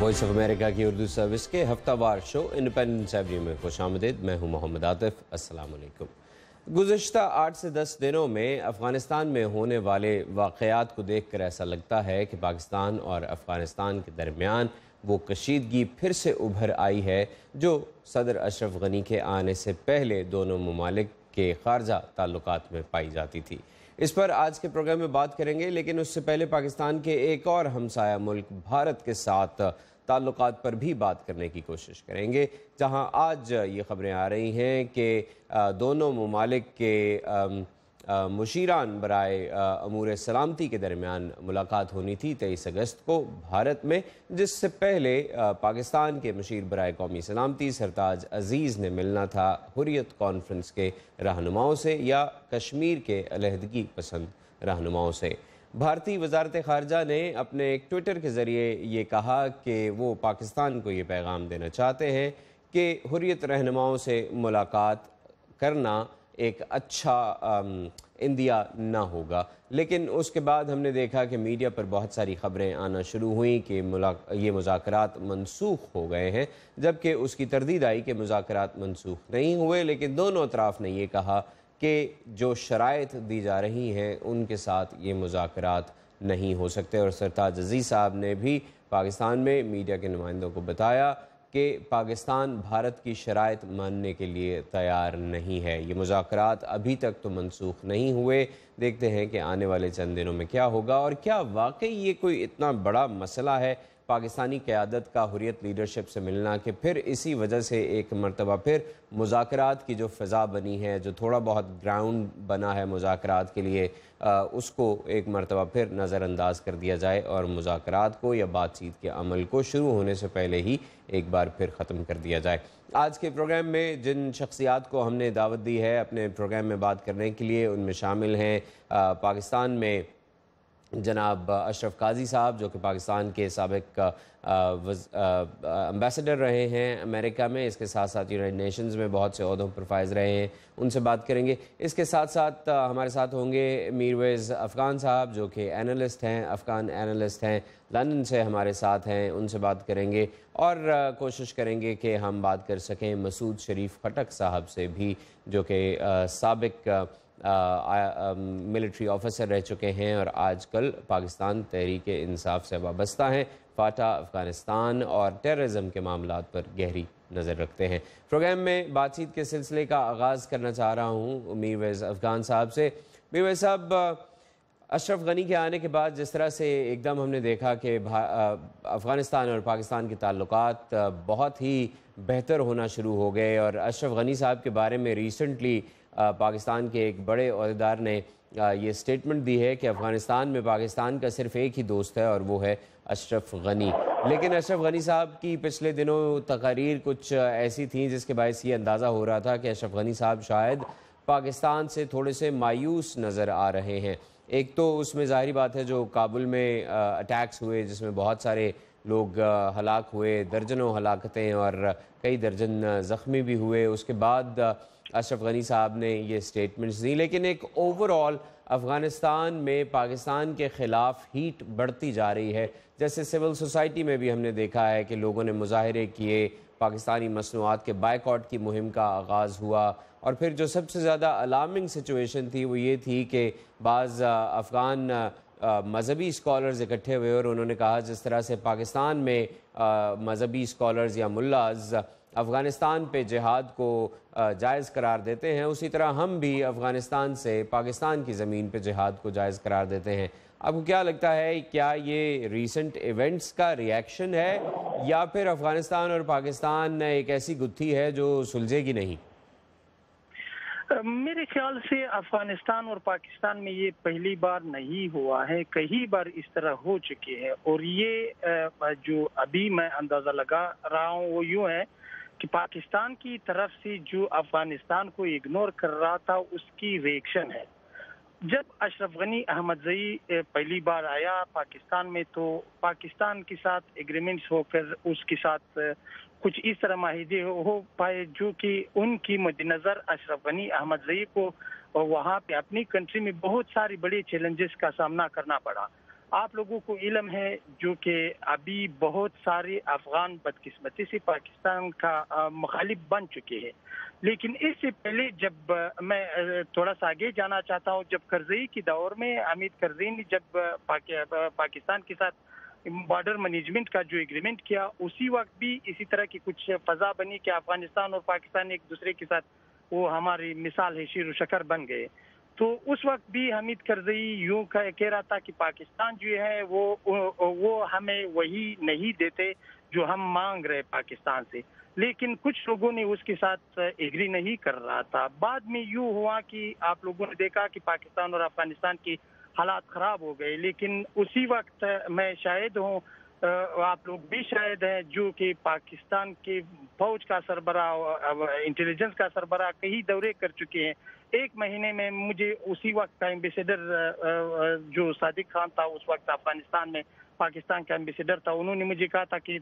Voice of America की Urdu service के हफ्ता वार शो इंडिपेंडेंस एवरी में खुशामदीद। मैं हूं मोहम्मद आतिफ। अस्सलाम वालेकुम। गुज़श्ता 8 से 10 दिनों में अफ़गानिस्तान में होने वाले वाक़यात को देख कर ऐसा लगता है कि पाकिस्तान और अफ़गानिस्तान के दरमियान वो कशीदगी फिर से उभर आई है जो सदर अशरफ गनी के आने से पहले दोनों ममालिक के ख़ारजा ताल्लुकात में पाई जाती थी। इस पर आज के प्रोग्राम में बात करेंगे, लेकिन उससे पहले पाकिस्तान के एक और हमसाया मुल्क भारत के साथ ताल्लुकात पर भी बात करने की कोशिश करेंगे, जहां आज ये खबरें आ रही हैं कि दोनों ममालिक के मुशीरान बराए अमूर सलामती के दरमियान मुलाकात होनी थी 23 अगस्त को भारत में, जिससे पहले पाकिस्तान के मुशीर बराए कौमी सलामती सरताज अजीज़ ने मिलना था हुर्रियत कॉन्फ्रेंस के रहनुमाओं से या कश्मीर के अलहदगी पसंद रहनुमाओं से। भारतीय वजारत ख़ारजा ने अपने एक ट्विटर के ज़रिए ये कहा कि वो पाकिस्तान को ये पैगाम देना चाहते हैं कि हुर्रियत रहनुमाओं से मुलाकात करना एक अच्छा इंदिया ना होगा। लेकिन उसके बाद हमने देखा कि मीडिया पर बहुत सारी ख़बरें आना शुरू हुई कि ये मुज़ाकरात मनसूख हो गए हैं, जबकि उसकी तरदीद आई कि मुज़ाकरात मनसूख नहीं हुए, लेकिन दोनों अतराफ़ ने यह कहा कि जो शराइत दी जा रही हैं उनके साथ ये मुज़ाकरात नहीं हो सकते। और सरताज अजीज़ साहब ने भी पाकिस्तान में मीडिया के नुमाइंदों को बताया कि पाकिस्तान भारत की शराइत मानने के लिए तैयार नहीं है। ये मुज़ाकरात अभी तक तो मनसूख नहीं हुए। देखते हैं कि आने वाले चंद दिनों में क्या होगा और क्या वाकई ये कोई इतना बड़ा मसला है पाकिस्तानी क़यादत का हुर्रियत लीडरशिप से मिलना कि फिर इसी वजह से एक मरतबा फिर मुज़ाकरात की जो फ़ज़ा बनी है, जो थोड़ा बहुत ग्राउंड बना है मुज़ाकरात के लिए, उसको एक मरतबा फिर नज़रअंदाज कर दिया जाए और मुज़ाकरात को या बातचीत के अमल को शुरू होने से पहले ही एक बार फिर ख़त्म कर दिया जाए। आज के प्रोग्राम में जिन शख्सियात को हमने दावत दी है अपने प्रोग्राम में बात करने के लिए, उनमें शामिल हैं पाकिस्तान में जनाब अशरफ काजी साहब, जो कि पाकिस्तान के साबिक एम्बेसडर रहे हैं अमेरिका में, इसके साथ साथ यूनाइटेड नेशंस में बहुत से ओहदों पर फाइज रहे हैं, उनसे बात करेंगे। इसके साथ साथ हमारे साथ होंगे मीरवेज़ अफ़गान साहब, जो कि एनालिस्ट हैं, अफ़गान एनालिस्ट हैं, लंदन से हमारे साथ हैं, उनसे बात करेंगे। और कोशिश करेंगे कि हम बात कर सकें मसूद शरीफ खटक साहब से भी, जो कि साबिक मिलिट्री ऑफिसर रह चुके हैं और आजकल पाकिस्तान तहरीक इंसाफ से वाबस्ता हैं, फाटा अफ़गानिस्तान और टेररिज्म के मामलात पर गहरी नज़र रखते हैं। प्रोग्राम में बातचीत के सिलसिले का आगाज़ करना चाह रहा हूँ मीरवेज़ अफ़गान साहब से। मीरवेज़ साहब, अशरफ गनी के आने के बाद जिस तरह से एकदम हमने देखा कि अफ़गानिस्तान और पाकिस्तान के ताल्लुकात बहुत ही बेहतर होना शुरू हो गए, और अशरफ गनी साहब के बारे में रिसेंटली पाकिस्तान के एक बड़े ओहदेदार ने ये स्टेटमेंट दी है कि अफ़गानिस्तान में पाकिस्तान का सिर्फ़ एक ही दोस्त है और वो है अशरफ गनी। लेकिन अशरफ गनी साहब की पिछले दिनों तकारीर कुछ ऐसी थी जिसके बायस ये अंदाज़ा हो रहा था कि अशरफ गनी साहब शायद पाकिस्तान से थोड़े से मायूस नज़र आ रहे हैं। एक तो उसमें ज़ाहिरी बात है जो काबुल में अटैक्स हुए जिसमें बहुत सारे लोग हलाक हुए, दर्जनों हलाकतें और कई दर्जन ज़ख्मी भी हुए। उसके बाद अशरफ गनी साहब ने ये स्टेटमेंट्स दी, लेकिन एक ओवरऑल अफ़गानिस्तान में पाकिस्तान के ख़िलाफ़ हीट बढ़ती जा रही है। जैसे सिविल सोसाइटी में भी हमने देखा है कि लोगों ने मुज़ाहरे किए, पाकिस्तानी मसनूआत के बायकॉट की मुहिम का आगाज़ हुआ, और फिर जो सबसे ज़्यादा अलार्मिंग सिचुएशन थी वो ये थी कि बाज़ अफ़गान मज़हबी स्कॉलर्स इकट्ठे हुए और उन्होंने कहा जिस तरह से पाकिस्तान में मज़हबी स्कॉलर्स या मुल्लाज़ अफ़गानिस्तान पे जिहाद को जायज़ करार देते हैं, उसी तरह हम भी अफ़गानिस्तान से पाकिस्तान की ज़मीन पे जिहाद को जायज़ करार देते हैं। आपको क्या लगता है, क्या ये रीसेंट इवेंट्स का रिएक्शन है या फिर अफ़गानिस्तान और पाकिस्तान एक ऐसी गुत्थी है जो सुलझेगी नहीं? मेरे ख्याल से अफगानिस्तान और पाकिस्तान में ये पहली बार नहीं हुआ है, कई बार इस तरह हो चुके हैं। और ये जो अभी मैं अंदाज़ा लगा रहा हूँ वो यूँ है कि पाकिस्तान की तरफ से जो अफगानिस्तान को इग्नोर कर रहा था उसकी रिएक्शन है। जब अशरफ गनी अहमदज़ई पहली बार आया पाकिस्तान में तो पाकिस्तान के साथ एग्रीमेंट्स होकर उसके साथ कुछ इस तरह माहिदे हो पाए जो कि उनकी मद्देनज़र अशरफ गनी अहमदज़ई को वहाँ पे अपनी कंट्री में बहुत सारी बड़ी चैलेंजेस का सामना करना पड़ा। آپ لوگوں کو علم ہے جو کہ ابھی بہت سارے افغان بدقسمتی سے پاکستان کا مخالف بن چکے ہیں، لیکن اس سے پہلے جب میں تھوڑا سا آگے جانا چاہتا ہوں، جب کرزئی کے دور میں حمید کرزئی نے جب پاکستان کے ساتھ بارڈر مینجمنٹ کا جو ایگریمنٹ کیا، اسی وقت بھی اسی طرح کی کچھ فضا بنی کہ افغانستان اور پاکستان ایک دوسرے کے ساتھ وہ ہماری مثال ہے شیر و شکر بن گئے۔ تو اس وقت بھی حمید کرزئی یوں کہہ رہا تھا کہ پاکستان جو ہے وہ ہمیں وہی نہیں دیتے جو ہم مانگ رہے پاکستان سے، لیکن کچھ لوگوں نے اس کے ساتھ ایگری نہیں کر رہا تھا۔ بعد میں یوں ہوا کہ آپ لوگوں نے دیکھا کہ پاکستان اور افغانستان کی حالات خراب ہو گئے، لیکن اسی وقت میں شاہد ہوں، آپ لوگ بھی شاہد ہیں، جو کہ پاکستان کے فوج کا سربراہ، انٹیلیجنس کا سربراہ کئی دورے کر چکے ہیں۔ ایک مہینے میں مجھے اسی وقت کا ایمبیسیڈر جو صادق خان تھا، اس وقت افغانستان میں پاکستان کا ایمبیسیڈر تھا، انہوں نے مجھے کہا تھا کہ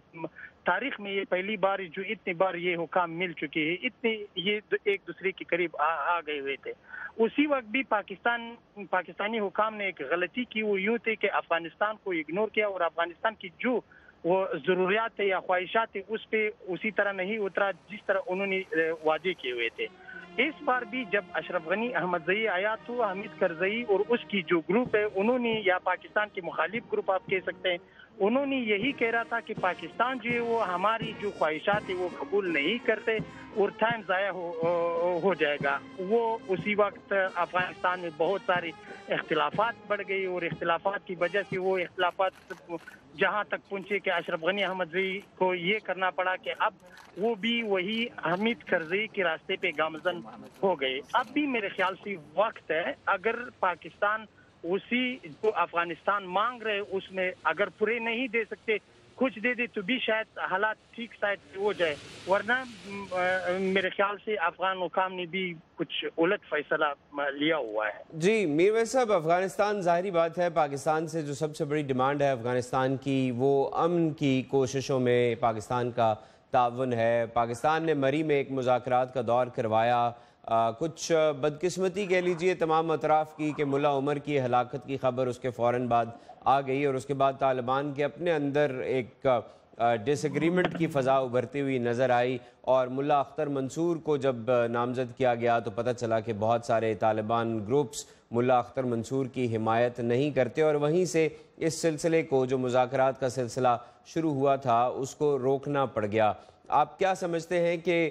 تاریخ میں یہ پہلی بار جو اتنی بار یہ حکام مل چکے ہیں، اتنے یہ ایک دوسرے کے قریب آ گئے ہوئے تھے۔ اسی وقت بھی پاکستانی حکام نے ایک غلطی کی، وہ یوں تھے کہ افغانستان کو اگنور کیا اور افغانستان کی جو وہ ضروریات ہے یا خواہشات ہے اس پہ اسی طرح نہیں اترا جس طرح انہوں نے وعدے کیے ہوئے تھے۔ اس بار بھی جب اشرف غنی احمدزئی آیا تو حمید کرزئی اور اس کی جو گروپ ہے، انہوں نے، یا پاکستان کے مخالف گروپ آپ کہہ سکتے ہیں، انہوں نے یہی کہہ رہا تھا کہ پاکستان جو ہے وہ ہماری جو خواہشات ہے وہ قبول نہیں کرتے اور ٹائم ضائع ہو جائے گا۔ وہ اسی وقت افغانستان میں بہت سارے اختلافات بڑھ گئی اور اختلافات کی وجہ سے وہ اختلافات جہاں تک پہنچے کہ اشرف غنی احمدزئی کو یہ کرنا پڑا کہ اب وہ بھی وہی حمید کرزئی کے راستے پہ گامزن ہو گئے۔ اب بھی میرے خیال سے وقت ہے، اگر پاکستان اسی جو افغانستان مانگ رہے اس میں اگر پورے نہیں دے سکتے، کچھ دے دے تو بھی شاید حالات ٹھیک سائڈ پہ ہو جائے، ورنہ میرے خیال سے افغان حکام نے بھی کچھ الٹ فیصلہ لیا ہوا ہے۔ جی میر ویس صاحب، افغانستان ظاہری بات ہے پاکستان سے جو سب سے بڑی ڈیمانڈ ہے افغانستان کی وہ امن کی کوششوں میں پاکستان کا تعاون ہے۔ پاکستان نے مری میں ایک مذاکرات کا دور کروایا، کچھ بدقسمتی کہہ لیجئے تمام اطراف کی کہ ملا عمر کی ہلاکت کی خبر اس کے فوراً بعد آ گئی اور اس کے بعد طالبان کے اپنے اندر ایک ڈس ایگریمنٹ کی فضا ابھرتی ہوئی نظر آئی، اور ملا اختر منصور کو جب نامزد کیا گیا تو پتہ چلا کہ بہت سارے طالبان گروپس ملا اختر منصور کی حمایت نہیں کرتے، اور وہیں سے اس سلسلے کو، جو مذاکرات کا سلسلہ شروع ہوا تھا، اس کو روکنا پڑ گیا۔ آپ کیا سمجھتے ہیں کہ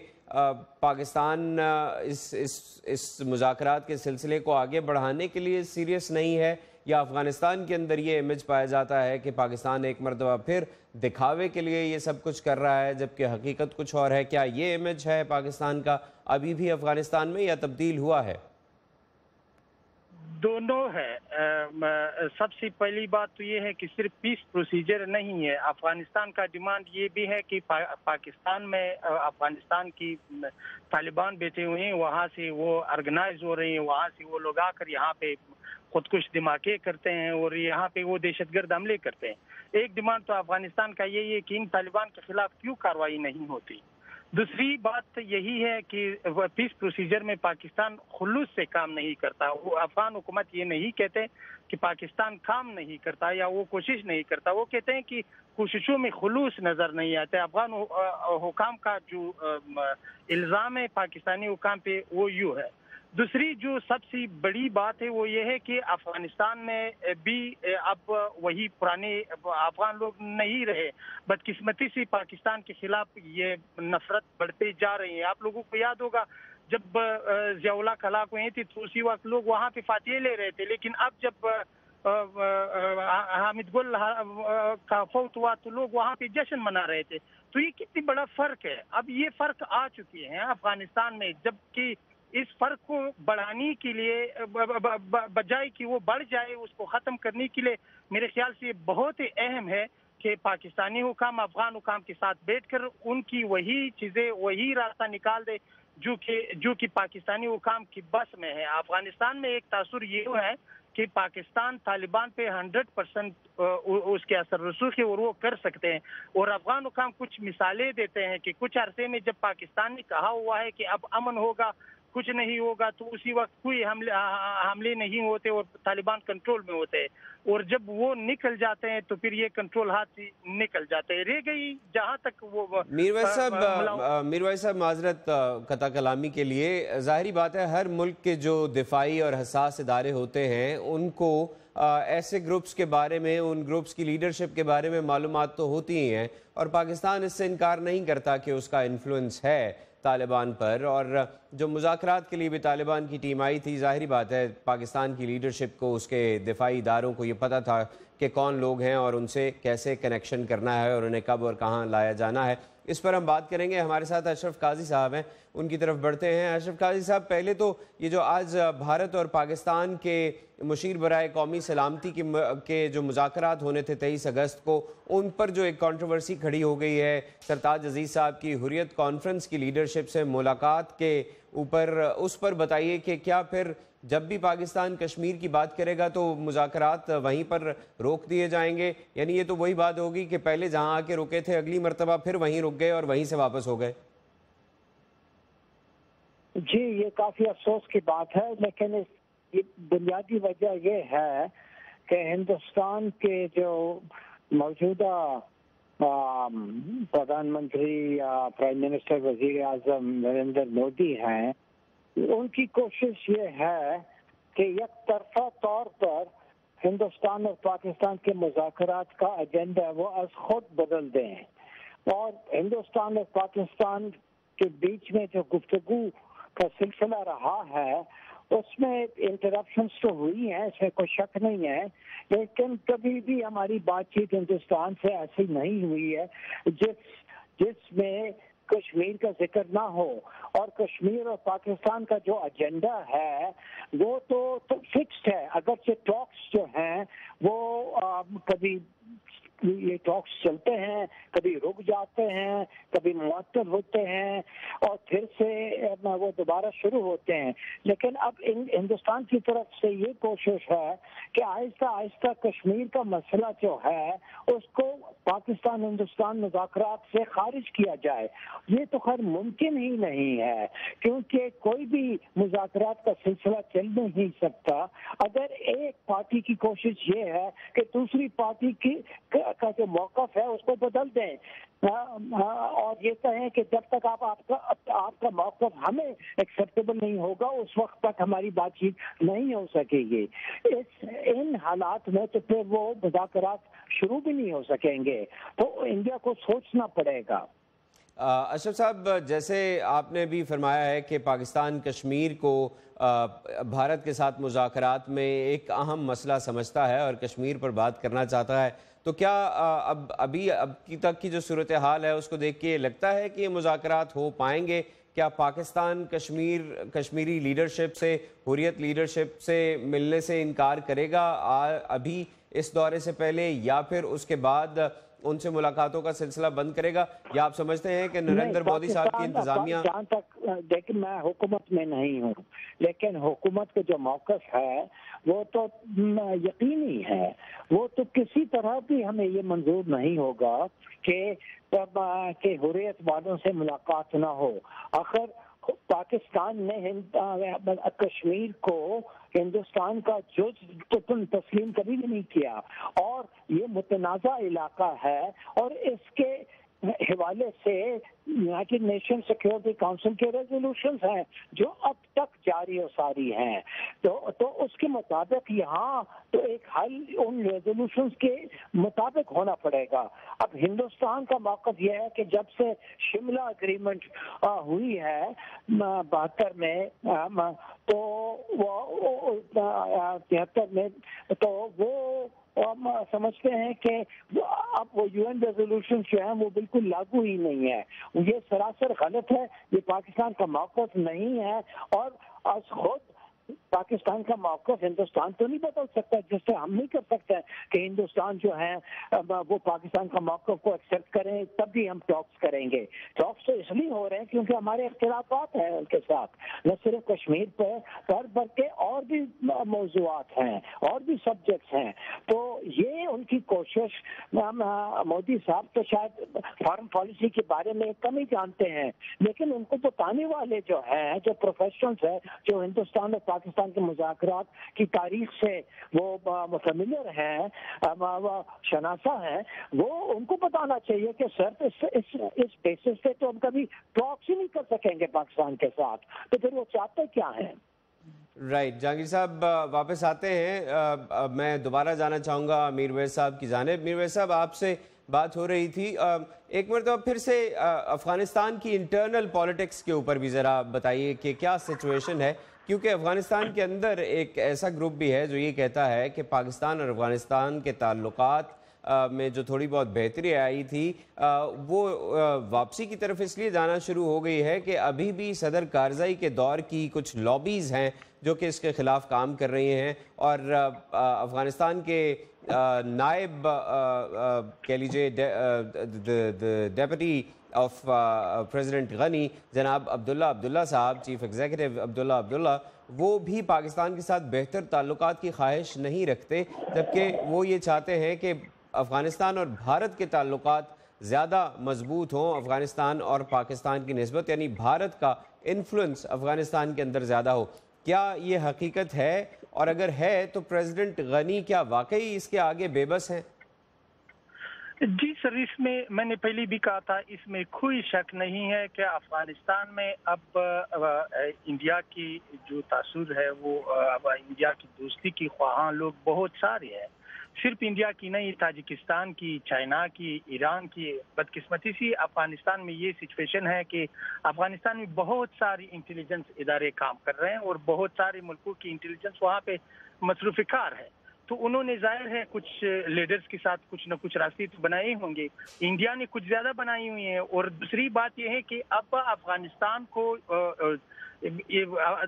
پاکستان اس مذاکرات کے سلسلے کو آگے بڑھانے کے لیے سیریس نہیں ہے، یا افغانستان کے اندر یہ امیج پایا جاتا ہے کہ پاکستان ایک مرتبہ پھر دکھاوے کے لیے یہ سب کچھ کر رہا ہے جبکہ حقیقت کچھ اور ہے؟ کیا یہ امیج ہے پاکستان کا ابھی بھی افغانستان میں، یا تبدیل ہوا ہے؟ دونوں ہے۔ سب سے پہلی بات تو یہ ہے کہ صرف پیس پروسیجر نہیں ہے، افغانستان کا ڈیمانڈ یہ بھی ہے کہ پاکستان میں افغانستان کی طالبان بیٹھے ہوئے ہیں، وہاں سے وہ آرگنائز ہو رہے ہیں، وہاں سے وہ لوگ آ کر یہاں پہ خودکش دھماکے کرتے ہیں اور یہاں پہ وہ دہشت گرد حملے کرتے ہیں۔ ایک ڈیمانڈ تو افغانستان کا یہی ہے کہ ان طالبان کے خلاف کیوں کارروائی نہیں ہوتی۔ دوسری بات یہی ہے کہ پیس پروسیجر میں پاکستان خلوص سے کام نہیں کرتا۔ وہ افغان حکومت یہ نہیں کہتے کہ پاکستان کام نہیں کرتا یا وہ کوشش نہیں کرتا، وہ کہتے ہیں کہ کوششوں میں خلوص نظر نہیں آتا۔ افغان حکام کا جو الزام ہے پاکستانی حکام پہ وہ یوں ہے۔ دوسری جو سب سے بڑی بات ہے وہ یہ ہے کہ افغانستان میں بھی اب وہی پرانے افغان لوگ نہیں رہے، بدقسمتی سے پاکستان کے خلاف یہ نفرت بڑھتے جا رہی ہے۔ آپ لوگوں کو یاد ہوگا جب ضیاء اللہ ہلاک ہوئے تھے تو اسی وقت لوگ وہاں پہ فاتحے لے رہے تھے، لیکن اب جب حامد گل کا فوت ہوا تو لوگ وہاں پہ جشن منا رہے تھے۔ تو یہ کتنی بڑا فرق ہے، اب یہ فرق آ چکے ہیں افغانستان میں، جبکہ اس فرق کو بڑھانے کے لیے بجائے کہ وہ بڑھ جائے، اس کو ختم کرنے کے لیے میرے خیال سے یہ بہت ہی اہم ہے کہ پاکستانی حکام افغان حکام کے ساتھ بیٹھ کر ان کی وہی چیزیں، وہی راستہ نکال دے جو کہ پاکستانی حکام کی بس میں ہے۔ افغانستان میں ایک تاثر یہ ہے کہ پاکستان طالبان پہ 100% اس کے اثر رسوخ ہے اور وہ کر سکتے ہیں، اور افغان حکام کچھ مثالیں دیتے ہیں کہ کچھ عرصے میں جب پاکستان نے کہا ہوا ہے کہ اب امن ہوگا कुछ नहीं होगा, तो उसी वक्त कोई हमले नहीं होते और तालिबान कंट्रोल में होते हैं। और जब वो निकल जाते हैं तो फिर ये कंट्रोल हाथ से निकल जाते हैं। रह गई जहाँ तक वो मीरवैस साहब माजरत कता कलामी के लिए, ज़ाहिरी बात है हर मुल्क के जो दिफाई और हसास इदारे होते हैं उनको ऐसे ग्रुप्स के बारे में, उन ग्रुप्स की लीडरशिप के बारे में मालूमात तो होती ही हैं, और पाकिस्तान इससे इनकार नहीं करता कि उसका इन्फ्लुएंस है तालिबान पर। और जो मुज़ाकरात के लिए भी तालिबान की टीम आई थी, ज़ाहिरी बात है पाकिस्तान की लीडरशिप को, उसके दिफाई इदारों को ये पता था कि कौन लोग हैं और उनसे कैसे कनेक्शन करना है और उन्हें कब और कहाँ लाया जाना है। इस पर हम बात करेंगे। हमारे साथ अशरफ काजी साहब हैं, उनकी तरफ बढ़ते हैं। अशरफ काजी साहब, पहले तो ये जो आज भारत और पाकिस्तान के मुशीर बराए कौमी सलामती के जो मुज़ाकरात होने थे 23 अगस्त को, उन पर जो एक कंट्रोवर्सी खड़ी हो गई है सरताज अजीज़ साहब की हुर्रियत कॉन्फ्रेंस की लीडरशिप से मुलाकात के ऊपर, उस पर बताइए कि क्या फिर जब भी पाकिस्तान कश्मीर की बात करेगा तो मुज़ाकरात वहीं पर रोक दिए जाएंगे? यानी ये तो वही बात होगी कि पहले जहां आके रुके थे अगली मर्तबा फिर वहीं रुक गए और वहीं से वापस हो गए। जी, ये काफी अफसोस की बात है, लेकिन ये बुनियादी वजह ये है कि हिंदुस्तान के जो मौजूदा प्रधानमंत्री या प्राइम मिनिस्टर वजीर आजम नरेंद्र मोदी हैं, उनकी कोशिश ये है कि एक तरफा तौर पर हिंदुस्तान और पाकिस्तान के मुज़ाकरात का एजेंडा वो अज खुद बदल दें, और हिंदुस्तान और पाकिस्तान के बीच में जो गुफ्तगू का सिलसिला रहा है उसमें इंटरप्शंस तो हुई हैं, इसमें कोई शक नहीं है, लेकिन कभी भी हमारी बातचीत हिंदुस्तान से ऐसी नहीं हुई है जिसमें कश्मीर का जिक्र ना हो। और कश्मीर और पाकिस्तान का जो एजेंडा है वो तो फिक्स्ड है। अगरचे टॉक्स जो हैं वो कभी ये टॉक्स चलते हैं, कभी रुक जाते हैं, कभी मुअत्तल होते हैं और फिर से वो दोबारा शुरू होते हैं। लेकिन अब हिंदुस्तान की तरफ से ये कोशिश है कि आहिस्ता आहिस्ता कश्मीर का मसला जो है उसको पाकिस्तान हिंदुस्तान मुज़ाकरात से खारिज किया जाए। ये तो खैर मुमकिन ही नहीं है, क्योंकि कोई भी मुज़ाकरात का सिलसिला चल नहीं सकता अगर एक पार्टी की कोशिश ये है कि दूसरी पार्टी का जो मौक़िफ़ है उसको बदल दें और ये कहें कि जब तक आपका मौक़िफ़ हमें एक्सेप्टेबल नहीं होगा उस वक्त तक हमारी बातचीत नहीं हो सकेगी। इन हालात में तो फिर वो मुज़ाकरात शुरू भी नहीं हो सकेंगे, तो इंडिया को सोचना पड़ेगा। अशरफ साहब, जैसे आपने भी फरमाया है कि पाकिस्तान कश्मीर को भारत के साथ मुज़ाकरात में एक अहम मसला समझता है और कश्मीर पर बात करना चाहता है, तो क्या अब की तक की जो सूरत हाल है उसको देख के लगता है कि ये मुज़ाकरात हो पाएंगे? क्या पाकिस्तान कश्मीरी लीडरशिप से, हुर्रियत लीडरशिप से मिलने से इनकार करेगा अभी इस दौरे से पहले, या फिर उसके बाद उनसे मुलाकातों का सिलसिला बंद करेगा? या आप समझते हैं कि नरेंद्र मोदी साहब की इंतजामिया, जहाँ तक देखिए मैं हुकूमत में नहीं हूँ, लेकिन हुकूमत का जो मौक़िफ़ है वो तो यकीनी है, वो तो किसी तरह भी हमें ये मंजूर नहीं होगा कि हुर्रियत वालों से मुलाकात ना हो। आखिर पाकिस्तान ने कश्मीर को हिंदुस्तान का जुज़ तस्लीम कभी भी नहीं किया और ये मुतनाज़ा इलाका है और इसके हवाले से यूनाइटेड नेशन सिक्योरिटी काउंसिल के रेजोल्यूशंस हैं जो अब तक जारी और सारी हैं, तो उसके मुताबिक यहाँ तो एक हल उन रेजोल्यूशंस के मुताबिक होना पड़ेगा। अब हिंदुस्तान का मौक़िफ़ यह है कि जब से शिमला एग्रीमेंट हुई है 72 में तो वो 73 में, तो वो हम समझते हैं कि अब वो यूएन रेजोल्यूशन जो है वो बिल्कुल लागू ही नहीं है। ये सरासर गलत है, ये पाकिस्तान का मौक़िफ़ नहीं है और आज खुद पाकिस्तान का मौक़िफ़ हिंदुस्तान तो नहीं बदल सकता, जिससे हम नहीं कर सकते कि हिंदुस्तान जो है वो पाकिस्तान का मौक़िफ़ को एक्सेप्ट करें, तब भी हम टॉक्स करेंगे। टॉक्स तो इसलिए हो रहे हैं क्योंकि हमारे इख्तिलाफ़ात हैं उनके साथ, न सिर्फ कश्मीर पर बल्कि और भी मौज़ूआत हैं, और भी सब्जेक्ट्स हैं। तो ये उनकी कोशिश, मोदी साहब तो शायद फॉरेन पॉलिसी के बारे में कम ही जानते हैं, लेकिन उनको बताने वाले जो हैं, जो प्रोफेशनल्स हैं, जो हिंदुस्तान और पाकिस्तान के मुज़ाकरात की तारीख से वो फेमिलियर हैं, शनासा हैं, वो उनको बताना चाहिए कि सर इस बेसिस पे तो हम कभी टॉक्स ही नहीं कर सकेंगे पाकिस्तान के साथ, तो फिर वो चाहते क्या हैं? राइट जहांगीर साहब, वापस आते हैं। मैं दोबारा जाना चाहूँगा मीर वैस साहब की जानिब। मीर वैस साहब, आपसे बात हो रही थी, एक मरतबा फिर से अफ़गानिस्तान की इंटरनल पॉलिटिक्स के ऊपर भी ज़रा बताइए कि क्या सिचुएशन है, क्योंकि अफ़गानिस्तान के अंदर एक ऐसा ग्रुप भी है जो ये कहता है कि पाकिस्तान और अफ़गानिस्तान के ताल्लुकात में जो थोड़ी बहुत बेहतरी आई थी वो वापसी की तरफ इसलिए जाना शुरू हो गई है कि अभी भी सदर कारज़ाई के दौर की कुछ लॉबीज़ हैं जो कि इसके ख़िलाफ़ काम कर रही हैं, और अफ़गानिस्तान के नायब कह लीजिए डेप्यूटी ऑफ प्रेसिडेंट गनी जनाब अब्दुल्ला साहब, चीफ एग्जीक्यूटिव अब्दुल्ला, वो भी पाकिस्तान के साथ बेहतर ताल्लुकात की ख्वाहिश नहीं रखते, जबकि वो ये चाहते हैं कि अफ़गानिस्तान और भारत के ताल्लुकात ज़्यादा मजबूत हों अफ़गानिस्तान और पाकिस्तान की निस्बत, यानी भारत का इन्फ्लुएंस अफ़गानिस्तान के अंदर ज़्यादा हो। क्या ये हकीकत है, और अगर है तो प्रेसिडेंट गनी क्या वाकई इसके आगे बेबस हैं? जी सर, इसमें मैंने पहले भी कहा था, इसमें कोई शक नहीं है कि अफगानिस्तान में अब इंडिया की जो तासुर है वो अब इंडिया की दोस्ती की ख्वाहां लोग बहुत सारे हैं। सिर्फ इंडिया की नहीं, ताजिकिस्तान की, चाइना की, ईरान की। बदकिस्मती से अफगानिस्तान में ये सिचुएशन है कि अफगानिस्तान में बहुत सारी इंटेलिजेंस इदारे काम कर रहे हैं और बहुत सारे मुल्कों की इंटेलिजेंस वहाँ पे मसरूफ़िकार है। तो उन्होंने जाहिर है कुछ लीडर्स के साथ कुछ न कुछ रास्ते तो बनाए होंगे। इंडिया ने कुछ ज़्यादा बनाई हुई हैं। और दूसरी बात यह है कि अब अफगानिस्तान को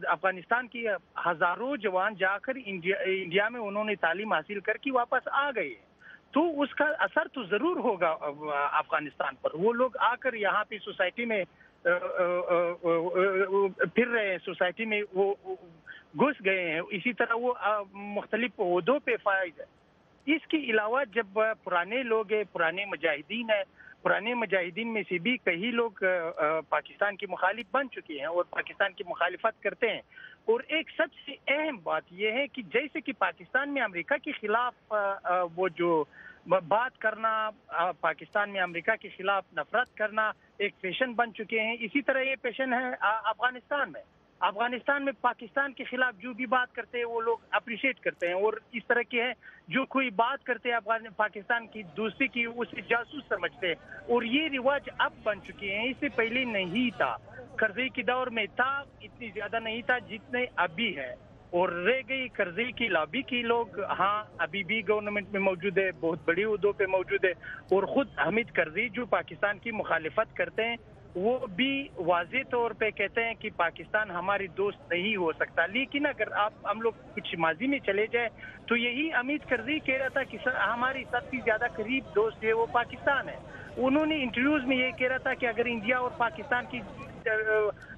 अफगानिस्तान की हज़ारों जवान जाकर इंडिया में उन्होंने तालीम हासिल करके वापस आ गए, तो उसका असर तो ज़रूर होगा अफगानिस्तान पर। वो लोग आकर यहाँ पे सोसाइटी में फिर रहे हैं, सोसाइटी में वो घुस गए हैं। इसी तरह वो मुख्तलिफ ओहदों पे फायज है। इसके अलावा जब पुराने लोग हैं, पुराने मुजाहिदीन हैं, पुराने मुजाहिदीन में से भी कई लोग पाकिस्तान के मुखालिफ बन चुके हैं और पाकिस्तान की मुखालिफत करते हैं। और एक सबसे अहम बात यह है कि जैसे कि पाकिस्तान में अमेरिका के खिलाफ वो जो बात करना, पाकिस्तान में अमेरिका के खिलाफ नफरत करना एक फैशन बन चुके हैं, इसी तरह ये फैशन है अफगानिस्तान में। अफगानिस्तान में पाकिस्तान के खिलाफ जो भी बात करते हैं वो लोग अप्रिशिएट करते हैं, और इस तरह के हैं जो कोई बात करते हैं पाकिस्तान की दोस्ती की उसे जासूस समझते हैं। और ये रिवाज अब बन चुके हैं, इससे पहले नहीं था। करज़ई के दौर में था, इतनी ज्यादा नहीं था जितने अभी है। और रह गई करज़ई की लॉबी की लोग, हाँ अभी भी गवर्नमेंट में मौजूद है, बहुत बड़ी उहदों पे मौजूद है। और खुद हामिद करज़ई जो पाकिस्तान की मुखालिफत करते हैं वो भी वाज़ेह तौर पे कहते हैं कि पाकिस्तान हमारी दोस्त नहीं हो सकता। लेकिन अगर हम लोग कुछ माजी में चले जाए तो यही हामिद करज़ई कह रहा था कि हमारी सबसे ज्यादा करीब दोस्त है वो पाकिस्तान है। उन्होंने इंटरव्यूज में ये कह रहा था कि अगर इंडिया और पाकिस्तान की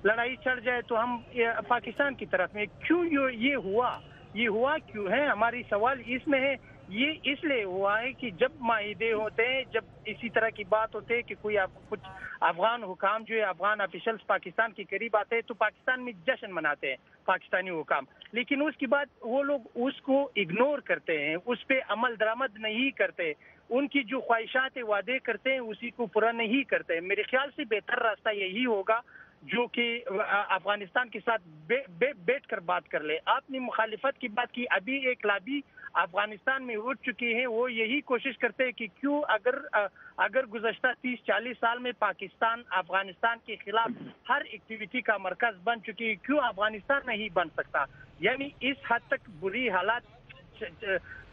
लड़ाई चढ़ जाए तो हम पाकिस्तान की तरफ में। क्यों ये हुआ क्यों है? हमारी सवाल इसमें है, ये इसलिए हुआ है कि जब माहिदे होते हैं, जब इसी तरह की बात होते है कि कुछ अफगान हुकाम जो है, अफगान ऑफिशियल्स पाकिस्तान के करीब आते हैं तो पाकिस्तान में जश्न मनाते हैं पाकिस्तानी हुकाम। लेकिन उसके बाद वो लोग उसको इग्नोर करते हैं, उस पर अमल दरामद नहीं करते, उनकी जो ख्वाहिशात वादे करते हैं उसी को पूरा नहीं करते। मेरे ख्याल से बेहतर रास्ता यही होगा जो कि अफगानिस्तान के साथ बैठ कर बात कर ले। आपने मुखालिफत की बात की, अभी एक लॉबी अफगानिस्तान में उठ चुकी है, वो यही कोशिश करते हैं कि क्यों अगर गुज़श्ता 30-40 साल में पाकिस्तान अफगानिस्तान के खिलाफ हर एक्टिविटी का मरकज बन चुकी है, क्यों अफगानिस्तान नहीं बन सकता। यानी इस हद तक बुरी हालात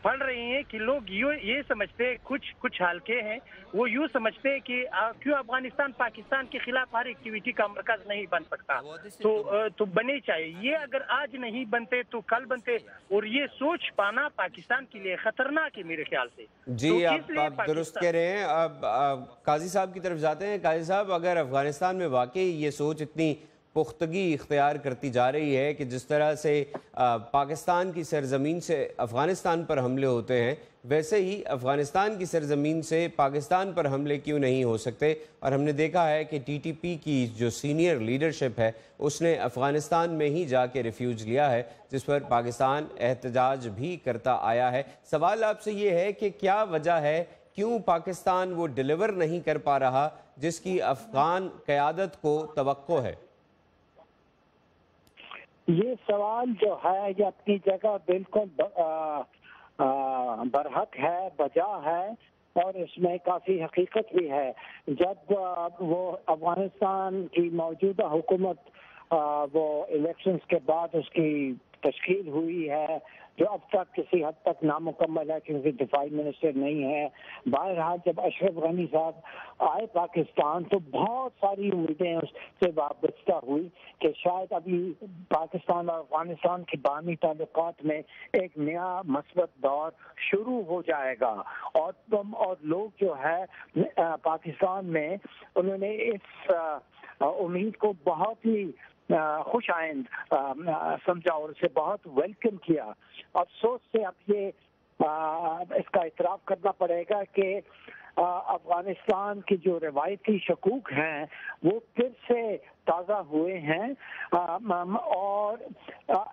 पढ़ रही हैं कि लोग ये समझते हैं, कुछ हल्के हैं वो यूँ समझते हैं कि क्यों अफगानिस्तान पाकिस्तान के खिलाफ हर एक्टिविटी का मरकज नहीं बन सकता, तो बने चाहिए। ये अगर आज नहीं बनते तो कल बनते, और ये सोच पाना पाकिस्तान के लिए खतरनाक है मेरे ख्याल से। जी, तो आप दुरुस्त कह रहे हैं। अब काजी साहब की तरफ जाते हैं। काजी साहब, अगर अफगानिस्तान में वाकई ये सोच इतनी पुख्तगी इख्तियार करती जा रही है कि जिस तरह से पाकिस्तान की सरजमीन से अफ़गानिस्तान पर हमले होते हैं, वैसे ही अफ़गानिस्तान की सरजमीन से पाकिस्तान पर हमले क्यों नहीं हो सकते? और हमने देखा है कि टीटीपी की जो सीनियर लीडरशिप है उसने अफ़गानिस्तान में ही जाके रिफ्यूज लिया है, जिस पर पाकिस्तान एहतजाज भी करता आया है। सवाल आपसे ये है कि क्या वजह है, क्यों पाकिस्तान वो डिलीवर नहीं कर पा रहा जिसकी अफ़गान क़यादत को तवक्को है? ये सवाल जो है ये अपनी जगह बिल्कुल बरहक है, बजा है, और इसमें काफ़ी हकीकत भी है। जब वो अफगानिस्तान की मौजूदा हुकूमत वो इलेक्शंस के बाद उसकी तश्कील हुई है, जो अब तक किसी हद तक नामुकम्मल है क्योंकि दिफाई मिनिस्टर नहीं है। बहरहाल जब अशरफ गनी साहब आए पाकिस्तान तो बहुत सारी उम्मीदें उससे वाबस्ता हुई कि शायद अभी पाकिस्तान और अफगानिस्तान के बाहमी ताल्लुकात में एक नया मस्बत दौर शुरू हो जाएगा, और लोग जो है पाकिस्तान में उन्होंने इस उम्मीद को बहुत ही खुश आइंद समझा और उसे बहुत वेलकम किया। अफसोस से अब ये इसका इतराफ़ करना पड़ेगा कि अफगानिस्तान की जो रवायती शकूक हैं वो फिर से ताज़ा हुए हैं, और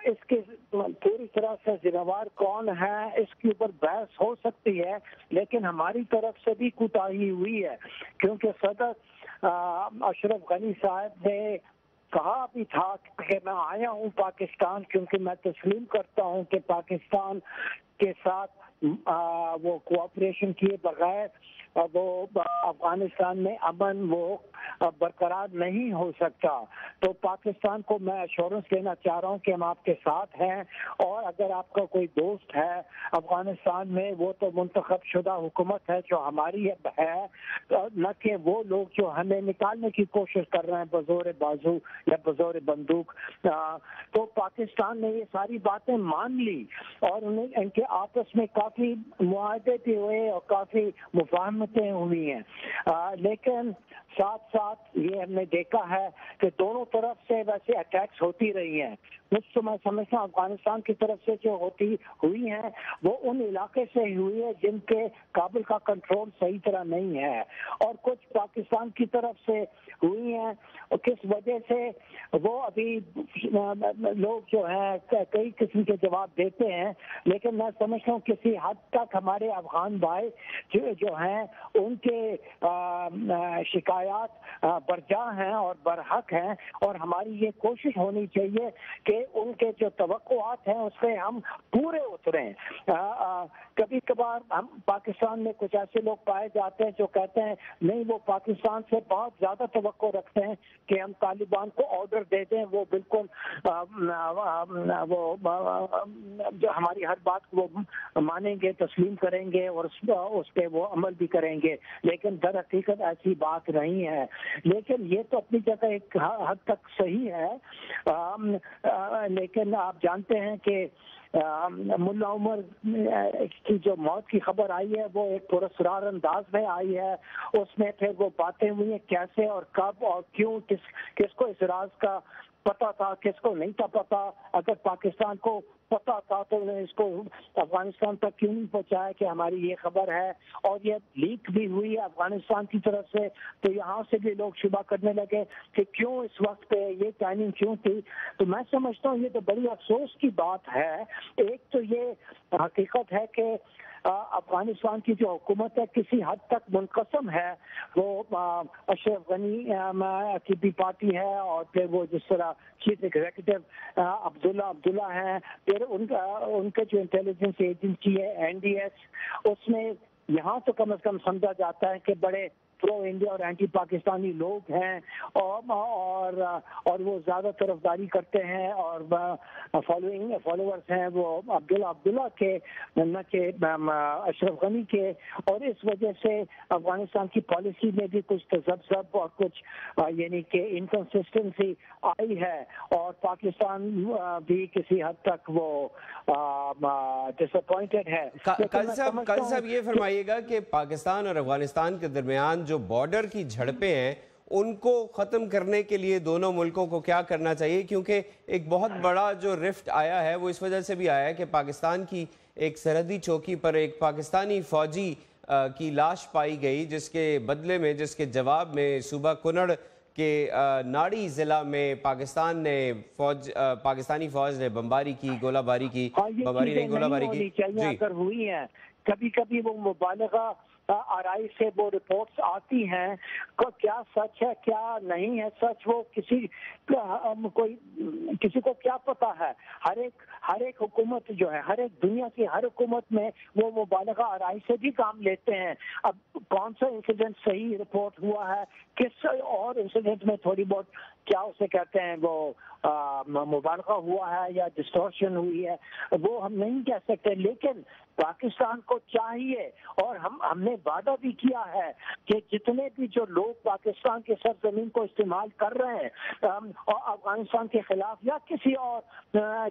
इसके पूरी तरह से जिम्मेवार कौन है इसके ऊपर बहस हो सकती है, लेकिन हमारी तरफ से भी कोताही हुई है क्योंकि सदर अशरफ गनी साहब ने कहा भी था कि मैं आया हूं पाकिस्तान क्योंकि मैं तस्लीम करता हूं कि पाकिस्तान के साथ वो कोऑपरेशन किए बगैर वो अफगानिस्तान में अमन वो बरकरार नहीं हो सकता। तो पाकिस्तान को मैं एश्योरेंस देना चाह रहा हूँ कि हम आपके साथ हैं, और अगर आपका कोई दोस्त है अफगानिस्तान में वो तो मुंतखब शुदा हुकूमत है जो हमारी है, न कि वो लोग जो हमें निकालने की कोशिश कर रहे हैं बज़ोर बाजू या बज़ोर बंदूक। तो पाकिस्तान ने ये सारी बातें मान ली और उन्हें इनके आपस में काफ़ी मुआहदे भी हुए और काफ़ी मुफाहमतें हुई हैं, लेकिन साथ साथ ये हमने देखा है कि दोनों तरफ से वैसे अटैक्स होती रही हैं। कुछ तो मैं समझता हूँ अफगानिस्तान की तरफ से जो होती हुई हैं वो उन इलाके से हुई है जिनके काबुल का कंट्रोल सही तरह नहीं है, और कुछ पाकिस्तान की तरफ से हुई हैं, और किस वजह से वो अभी लोग जो हैं कई किस्म के जवाब देते हैं, लेकिन मैं समझता हूँ किसी हद तक हमारे अफगान भाई जो हैं उनके शिकायत बरजा हैं और बरहक हैं, और हमारी ये कोशिश होनी चाहिए कि उनके जो तवक्कुआत हैं उससे हम पूरे उतरें। कभी कभार हम पाकिस्तान में कुछ ऐसे लोग पाए जाते हैं जो कहते हैं नहीं, वो पाकिस्तान से बहुत ज़्यादा तवक्को रखते हैं कि हम तालिबान को ऑर्डर दे दें, वो बिल्कुल वो जो हमारी हर बात को वो मानेंगे, तस्लीम करेंगे और उस पर वो अमल भी करेंगे, लेकिन दर हकीकत ऐसी बात नहीं है। लेकिन ये तो अपनी जगह एक हद तक सही है, लेकिन आप जानते हैं कि मुल्ला उमर की जो मौत की खबर आई है वो एक पुरस्कार अंदाज में आई है, उसमें फिर वो बातें हुई हैं कैसे और कब और क्यों, किसको इस राज का पता था, किसको नहीं था पता। अगर पाकिस्तान को पता था तो उन्हें इसको अफगानिस्तान तक क्यों नहीं पहुंचाया कि हमारी ये खबर है, और ये लीक भी हुई है अफगानिस्तान की तरफ से, तो यहाँ से भी लोग शुबा करने लगे कि क्यों इस वक्त पे ये टाइमिंग क्यों थी। तो मैं समझता हूँ ये तो बड़ी अफसोस की बात है। एक तो ये हकीकत है कि अफगानिस्तान की जो हुकूमत है किसी हद तक मुनक़सम है, वो अशरफ गनी की भी पार्टी है, और फिर वो जिस तरह चीफ एग्जीक्यूटिव अब्दुल्ला हैं, फिर उनके जो इंटेलिजेंस एजेंसी है NDS, उसमें यहाँ तो कम से कम समझा जाता है कि बड़े प्रो इंडिया और एंटी पाकिस्तानी लोग हैं और वो ज़्यादा तरफदारी करते हैं और फॉलोअर्स हैं वो अब्दुल्ला के, न के अशरफ गनी के, और इस वजह से अफगानिस्तान की पॉलिसी में भी कुछ तजब्जब और कुछ यानी कि इनकंसिस्टेंसी आई है, और पाकिस्तान भी किसी हद तक वो डिसअपॉइंटेड है। कल साहब ये फरमाइएगा कि पाकिस्तान और अफगानिस्तान के दरमियान जो बॉर्डर की झड़पें हैं उनको ख़त्म करने के लिए दोनों मुल्कों को क्या करना चाहिए, क्योंकि एक बहुत बड़ा जो रिफ्ट आया है वो इस वजह से भी आया है कि पाकिस्तान की एक सरहदी चौकी पर एक पाकिस्तानी फ़ौजी की लाश पाई गई, जिसके बदले में, जिसके जवाब में सूबा कुनड़ के नाड़ी ज़िला में पाकिस्तानी फ़ौज ने बमबारी की, गोलाबारी की, बमबारी नहीं गोलाबारी की जी अगर हुई है। कभी कभी वो मुबालगा आराई से वो रिपोर्ट्स आती हैं, क्या सच है क्या नहीं है सच, वो किसी को क्या पता है। हर एक हुकूमत जो है, हर एक दुनिया की हर हुकूमत में वो मुबालगा आराई से भी काम लेते हैं। अब कौन सा इंसिडेंट सही रिपोर्ट हुआ है, किस और इंसिडेंट में थोड़ी बहुत क्या उसे कहते हैं वो मुबालगा हुआ है या डिस्टॉर्शन हुई है, वो हम नहीं कह सकते। लेकिन पाकिस्तान को चाहिए, और हमने वादा भी किया है कि जितने भी जो लोग पाकिस्तान के सरजमीन को इस्तेमाल कर रहे हैं और अफगानिस्तान के खिलाफ या किसी और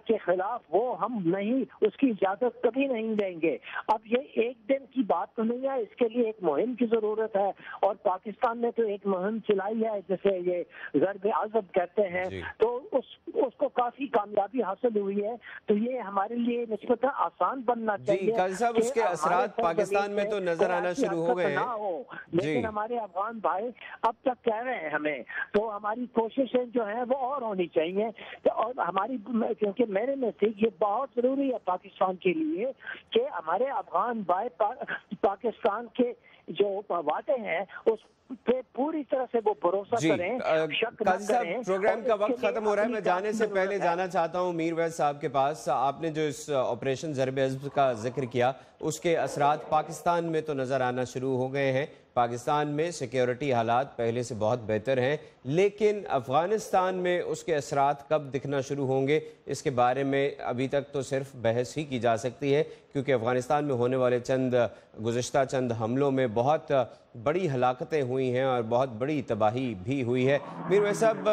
के खिलाफ, वो हम नहीं, उसकी इजाजत कभी नहीं देंगे। अब ये एक दिन की बात तो नहीं है, इसके लिए एक मुहिम की जरूरत है, और पाकिस्तान ने तो एक मुहिम चलाई है जिसे ये ज़र्ब आज़म कहते हैं, तो उसको काफी कामयाबी हासिल हुई है। तो ये हमारे लिए निस्बतन आसान बनना चाहिए। कल साहब उसके असरात पाकिस्तान में तो नजर आना शुरू हो गए हैं, लेकिन हमारे अफगान भाई अब तक कह रहे हैं हमें, तो हमारी कोशिशें जो हैं वो और होनी चाहिए। और हमारी, क्योंकि मेरे नज़दीक ये बहुत जरूरी है पाकिस्तान के लिए कि हमारे अफगान भाई पाकिस्तान के जो वादे हैं उस पे पूरी तरह से वो भरोसा करें, शक न करें। प्रोग्राम का वक्त खत्म हो रहा है, मैं जाने से पहले जाना चाहता हूं मीर वैस साहब के पास। आपने जो इस ऑपरेशन ज़र्ब आज़म का जिक्र किया, उसके असरात पाकिस्तान में तो नज़र आना शुरू हो गए हैं। पाकिस्तान में सिक्योरिटी हालात पहले से बहुत बेहतर हैं, लेकिन अफ़गानिस्तान में उसके असरात कब दिखना शुरू होंगे, इसके बारे में अभी तक तो सिर्फ बहस ही की जा सकती है, क्योंकि अफ़गानिस्तान में होने वाले गुज़श्ता चंद हमलों में बहुत बड़ी हलाकतें हुई हैं और बहुत बड़ी तबाही भी हुई है। मीर वैस साहब,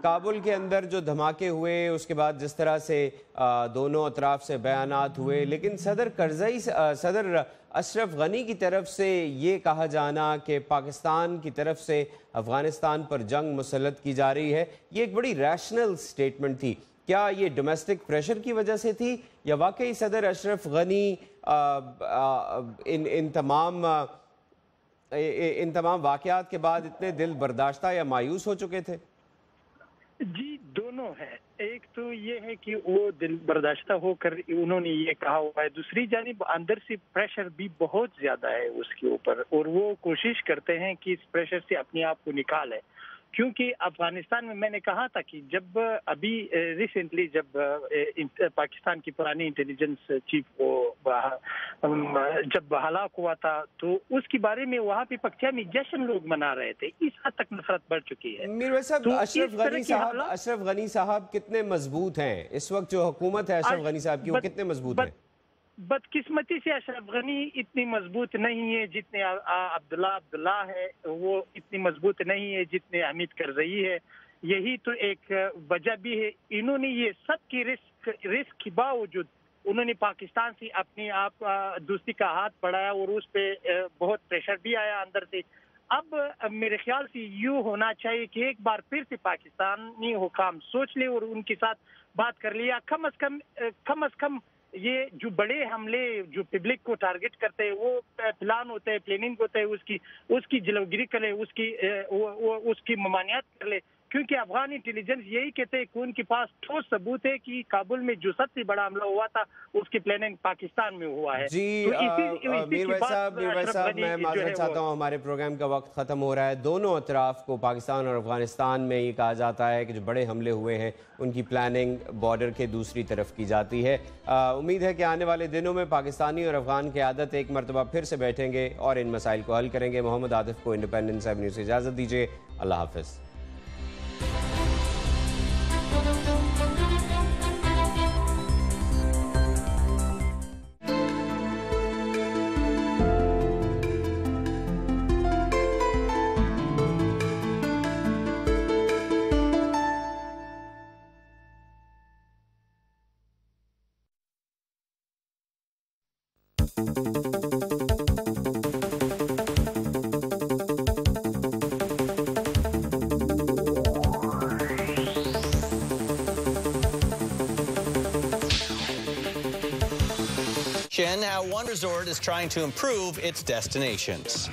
काबुल के अंदर जो धमाके हुए, उसके बाद जिस तरह से दोनों अतराफ से बयानात हुए, लेकिन सदर अशरफ गनी की तरफ से ये कहा जाना कि पाकिस्तान की तरफ से अफ़गानिस्तान पर जंग मुसल्लत की जा रही है, ये एक बड़ी रैशनल स्टेटमेंट थी। क्या ये डोमेस्टिक प्रेशर की वजह से थी, या वाकई सदर अशरफ गनी इन तमाम वाक़यात के बाद इतने दिल बर्दाश्ता या मायूस हो चुके थे? जी, दोनों है। एक तो ये है कि वो दिल बर्दाश्ता होकर उन्होंने ये कहा हुआ है, दूसरी जानिब अंदर से प्रेशर भी बहुत ज्यादा है उसके ऊपर, और वो कोशिश करते हैं कि इस प्रेशर से अपने आप को निकालें। क्योंकि अफगानिस्तान में मैंने कहा था कि जब अभी रिसेंटली जब पाकिस्तान की पुरानी इंटेलिजेंस चीफ को जब हलाक हुआ था, तो उसके बारे में वहाँ पे पक्तिया में जश्न लोग मना रहे थे। इस हद तक नफरत बढ़ चुकी है। मीर वैस साहब, अशरफ गनी साहब कितने मजबूत हैं इस वक्त? जो हुकूमत है अशरफ गनी साहब की, वो कितने मजबूत है? बदकिस्मती से अशरफ गनी इतनी मजबूत नहीं है जितने अब्दुल्ला है, वो इतनी मजबूत नहीं है जितने हमीद करज़ई है। यही तो एक वजह भी है। इन्होंने ये सब की रिस्क के बावजूद उन्होंने पाकिस्तान से अपने आप दोस्ती का हाथ बढ़ाया, और उस पे बहुत प्रेशर भी आया अंदर से। अब मेरे ख्याल से यूँ होना चाहिए कि एक बार फिर से पाकिस्तानी हुकाम सोच ले और उनके साथ बात कर लिया। कम अज कम ये जो बड़े हमले जो पब्लिक को टारगेट करते हैं, वो प्लान होते हैं, प्लानिंग होते हैं, उसकी जलवगिरी कर ले, उसकी ममानियत कर ले। کیونکہ افغان انٹیلیجنس یہی کہتے ہیں کہ ان کے پاس ٹھوس ثبوت ہے کہ کابل میں جو سب سے بڑا حملہ ہوا تھا اس کی پلاننگ پاکستان میں ہوا ہے. جی میر بھائی صاحب میں معذرت چاہتا ہوں، ہمارے پروگرام کا وقت ختم ہو رہا ہے. دونوں اطراف کو پاکستان اور افغانستان میں یہ کہا جاتا ہے کہ جو بڑے حملے ہوئے ہیں ان کی پلاننگ بارڈر کے دوسری طرف کی جاتی ہے. امید ہے کہ آنے والے دنوں میں پاکستانی اور افغان قیادت ایک مرتبہ پھر سے بیٹھیں گے اور ان مسائل کو حل کریں گے. محمد عاطف کو انڈیپینڈنس ایونیو سے اجازت دیجیے. اللہ حافظ. How one resort is trying to improve its destinations.